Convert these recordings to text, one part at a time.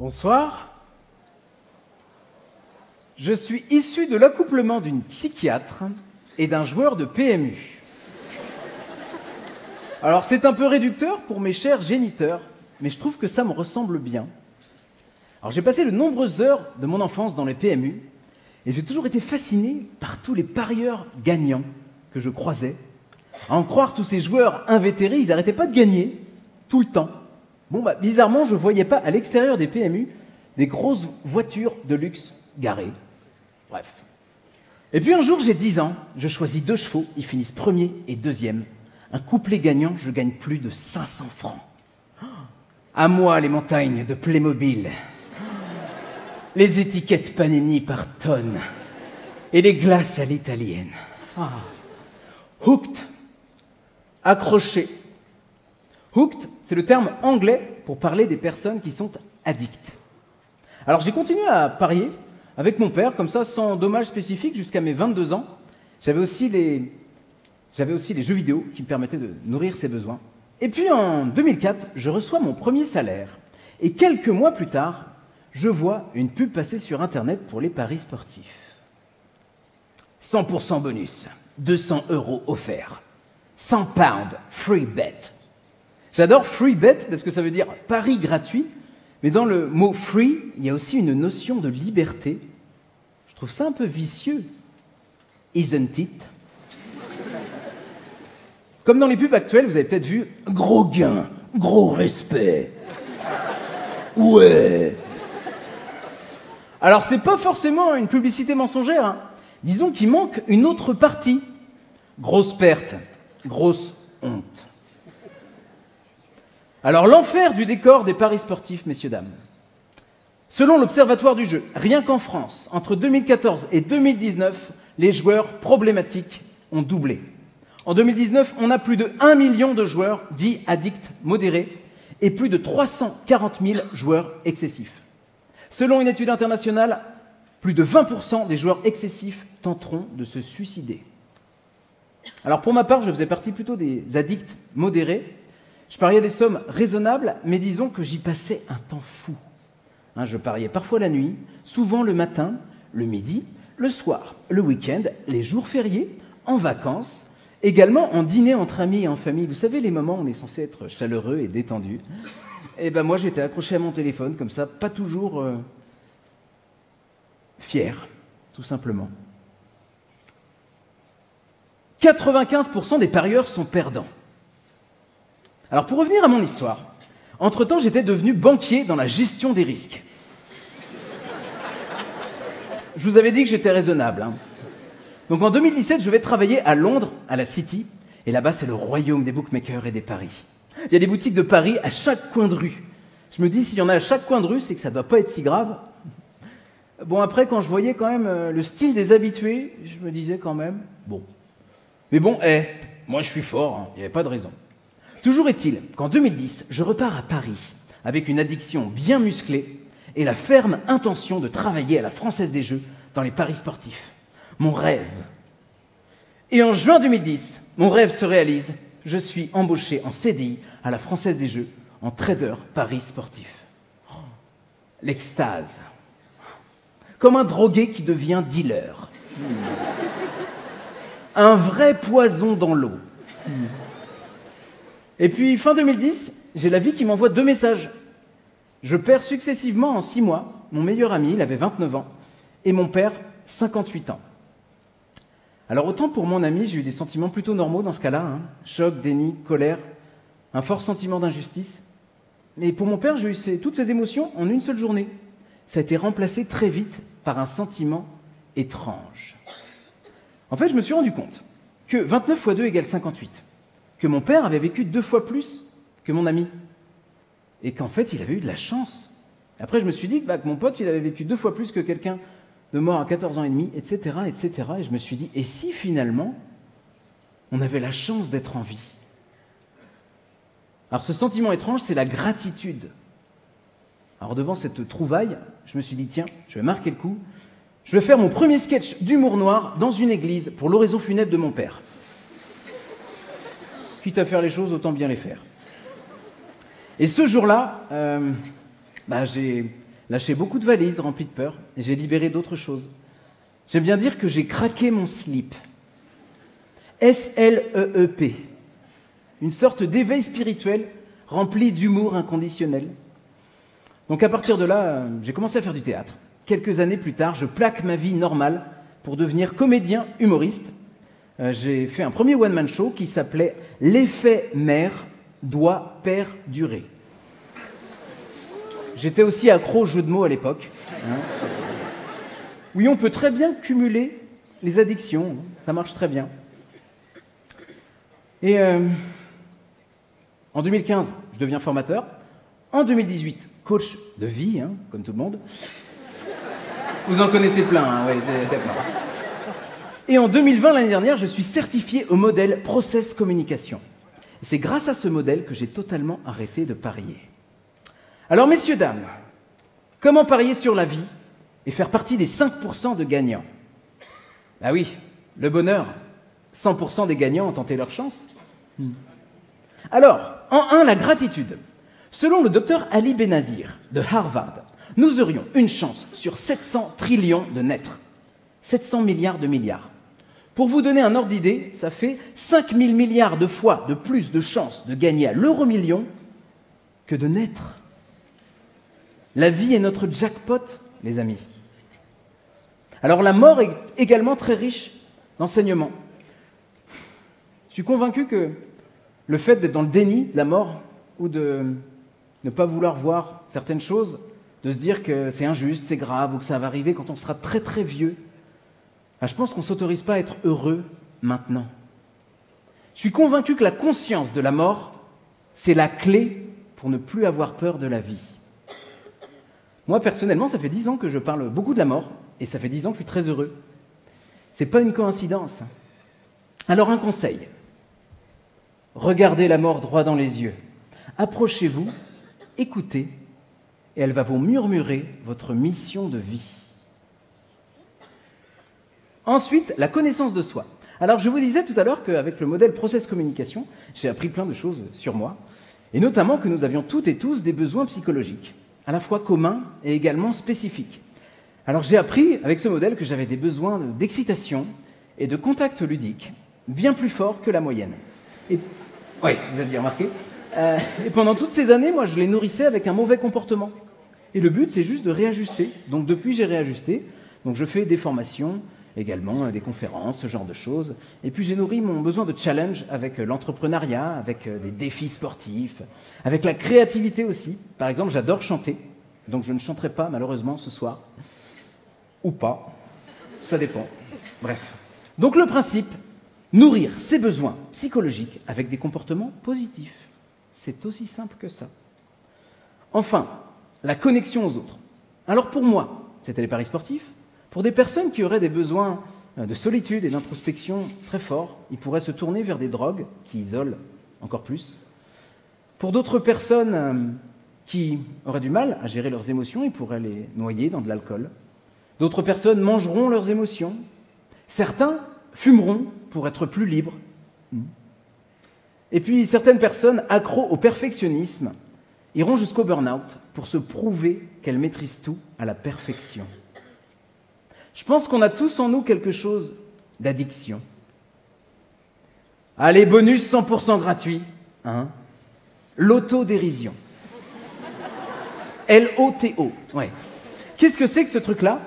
Bonsoir. Je suis issu de l'accouplement d'une psychiatre et d'un joueur de PMU. Alors c'est un peu réducteur pour mes chers géniteurs, mais je trouve que ça me ressemble bien. Alors j'ai passé de nombreuses heures de mon enfance dans les PMU et j'ai toujours été fasciné par tous les parieurs gagnants que je croisais. À en croire tous ces joueurs invétérés, ils n'arrêtaient pas de gagner, tout le temps. Bizarrement, je ne voyais pas à l'extérieur des PMU des grosses voitures de luxe garées. Bref. Et puis un jour, j'ai 10 ans, je choisis 2 chevaux, ils finissent premier et deuxième. Un couplet gagnant, je gagne plus de 500 francs. À moi, les montagnes de Playmobil. Les étiquettes Panini par tonne. Et les glaces à l'italienne. Hooked. Accroché. Hooked, c'est le terme anglais pour parler des personnes qui sont addictes. Alors j'ai continué à parier avec mon père, comme ça, sans dommage spécifique, jusqu'à mes 22 ans. J'avais aussi les jeux vidéo qui me permettaient de nourrir ses besoins. Et puis en 2004, je reçois mon premier salaire. Et quelques mois plus tard, je vois une pub passer sur Internet pour les paris sportifs. 100% bonus, 200 € offerts, 100 pounds, free bet. J'adore free bet parce que ça veut dire pari gratuit, mais dans le mot free, il y a aussi une notion de liberté. Je trouve ça un peu vicieux. Isn't it? Comme dans les pubs actuelles, vous avez peut-être vu « Gros gain, gros respect ». Ouais. Alors, c'est pas forcément une publicité mensongère. Hein. Disons qu'il manque une autre partie. Grosse perte, grosse honte. Alors, l'enfer du décor des paris sportifs, messieurs, dames. Selon l'Observatoire du jeu, rien qu'en France, entre 2014 et 2019, les joueurs problématiques ont doublé. En 2019, on a plus de 1 million de joueurs dits addicts modérés et plus de 340 000 joueurs excessifs. Selon une étude internationale, plus de 20% des joueurs excessifs tenteront de se suicider. Alors pour ma part, je faisais partie plutôt des addicts modérés. Je pariais des sommes raisonnables, mais disons que j'y passais un temps fou. Je pariais parfois la nuit, souvent le matin, le midi, le soir, le week-end, les jours fériés, en vacances, également en dîner entre amis et en famille. Vous savez, les moments où on est censé être chaleureux et détendu. Et ben moi, j'étais accroché à mon téléphone, comme ça, pas toujours fier, tout simplement. 95% des parieurs sont perdants. Alors, pour revenir à mon histoire, entre-temps, j'étais devenu banquier dans la gestion des risques. Je vous avais dit que j'étais raisonnable. Hein. Donc, en 2017, je vais travailler à Londres, à la City, et là-bas, c'est le royaume des bookmakers et des paris. Il y a des boutiques de paris à chaque coin de rue. Je me dis, s'il y en a à chaque coin de rue, c'est que ça ne doit pas être si grave. Bon, après, quand je voyais quand même le style des habitués, je me disais quand même, bon. Mais bon, moi, je suis fort, hein, il n'y avait pas de raison. Toujours est-il qu'en 2010, je repars à Paris avec une addiction bien musclée et la ferme intention de travailler à la Française des Jeux dans les paris sportifs. Mon rêve. Et en juin 2010, mon rêve se réalise. Je suis embauché en CDI à la Française des Jeux en trader paris sportifs. L'extase. Comme un drogué qui devient dealer. Un vrai poison dans l'eau. Et puis, fin 2010, j'ai la vie qui m'envoie 2 messages. Je perds successivement en 6 mois mon meilleur ami, il avait 29 ans, et mon père, 58 ans. Alors autant pour mon ami, j'ai eu des sentiments plutôt normaux dans ce cas-là, hein. Choc, déni, colère, un fort sentiment d'injustice. Mais pour mon père, j'ai eu toutes ces émotions en une seule journée. Ça a été remplacé très vite par un sentiment étrange. En fait, je me suis rendu compte que 29 fois 2 égale 58. Que mon père avait vécu 2 fois plus que mon ami. Et qu'en fait, il avait eu de la chance. Après, je me suis dit que mon pote, il avait vécu 2 fois plus que quelqu'un de mort à 14 ans et demi, etc., etc. Et je me suis dit, et si finalement, on avait la chance d'être en vie? Alors, ce sentiment étrange, c'est la gratitude. Alors, devant cette trouvaille, je me suis dit, tiens, je vais marquer le coup. Je vais faire mon premier sketch d'humour noir dans une église pour l'oraison funèbre de mon père. Quitte à faire les choses, autant bien les faire. Et ce jour-là, j'ai lâché beaucoup de valises remplies de peur, et j'ai libéré d'autres choses. J'aime bien dire que j'ai craqué mon slip. S-L-E-E-P. Une sorte d'éveil spirituel rempli d'humour inconditionnel. Donc à partir de là, j'ai commencé à faire du théâtre. Quelques années plus tard, je plaque ma vie normale pour devenir comédien humoriste. J'ai fait un premier one-man show qui s'appelait « L'effet mère doit perdurer ». J'étais aussi accro aux jeux de mots à l'époque. Oui, on peut très bien cumuler les addictions, ça marche très bien. Et en 2015, je deviens formateur. En 2018, coach de vie, comme tout le monde. Vous en connaissez plein, ouais, d'accord. Et en 2020, l'année dernière, je suis certifié au modèle Process Communication. Et c'est grâce à ce modèle que j'ai totalement arrêté de parier. Alors, messieurs, dames, comment parier sur la vie et faire partie des 5% de gagnants? Ah oui, le bonheur, 100% des gagnants ont tenté leur chance. Alors, en 1, la gratitude. Selon le docteur Ali Benazir de Harvard, nous aurions une chance sur 700 trillions de naître. 700 milliards de milliards. Pour vous donner un ordre d'idée, ça fait 5000 milliards de fois de plus de chances de gagner à l'euro-million que de naître. La vie est notre jackpot, les amis. Alors la mort est également très riche d'enseignements. Je suis convaincu que le fait d'être dans le déni de la mort ou de ne pas vouloir voir certaines choses, de se dire que c'est injuste, c'est grave ou que ça va arriver quand on sera très très vieux, je pense qu'on ne s'autorise pas à être heureux maintenant. Je suis convaincu que la conscience de la mort, c'est la clé pour ne plus avoir peur de la vie. Moi, personnellement, ça fait 10 ans que je parle beaucoup de la mort, et ça fait 10 ans que je suis très heureux. C'est pas une coïncidence. Alors un conseil, regardez la mort droit dans les yeux, approchez-vous, écoutez, et elle va vous murmurer votre mission de vie. Ensuite, la connaissance de soi. Alors, je vous disais tout à l'heure qu'avec le modèle Process Communication, j'ai appris plein de choses sur moi, et notamment que nous avions toutes et tous des besoins psychologiques, à la fois communs et également spécifiques. Alors, j'ai appris avec ce modèle que j'avais des besoins d'excitation et de contact ludique, bien plus forts que la moyenne. Et, oui, vous avez bien remarqué. Et pendant toutes ces années, moi, je les nourrissais avec un mauvais comportement. Et le but, c'est juste de réajuster. Donc, depuis, j'ai réajusté. Donc, je fais des formations, également des conférences, ce genre de choses. Et puis j'ai nourri mon besoin de challenge avec l'entrepreneuriat, avec des défis sportifs, avec la créativité aussi. Par exemple, j'adore chanter, donc je ne chanterai pas malheureusement ce soir. Ou pas, ça dépend. Bref. Donc le principe, nourrir ses besoins psychologiques avec des comportements positifs. C'est aussi simple que ça. Enfin, la connexion aux autres. Alors pour moi, c'était les paris sportifs. Pour des personnes qui auraient des besoins de solitude et d'introspection très forts, ils pourraient se tourner vers des drogues qui isolent encore plus. Pour d'autres personnes qui auraient du mal à gérer leurs émotions, ils pourraient les noyer dans de l'alcool. D'autres personnes mangeront leurs émotions. Certains fumeront pour être plus libres. Et puis certaines personnes accros au perfectionnisme iront jusqu'au burn-out pour se prouver qu'elles maîtrisent tout à la perfection. Je pense qu'on a tous en nous quelque chose d'addiction. Allez, bonus 100% gratuit. L'autodérision. L-O-T-O. Ouais. Qu'est-ce que c'est que ce truc-là?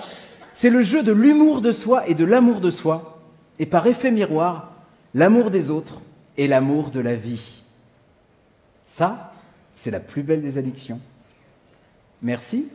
C'est le jeu de l'humour de soi et de l'amour de soi, et par effet miroir, l'amour des autres et l'amour de la vie. Ça, c'est la plus belle des addictions. Merci.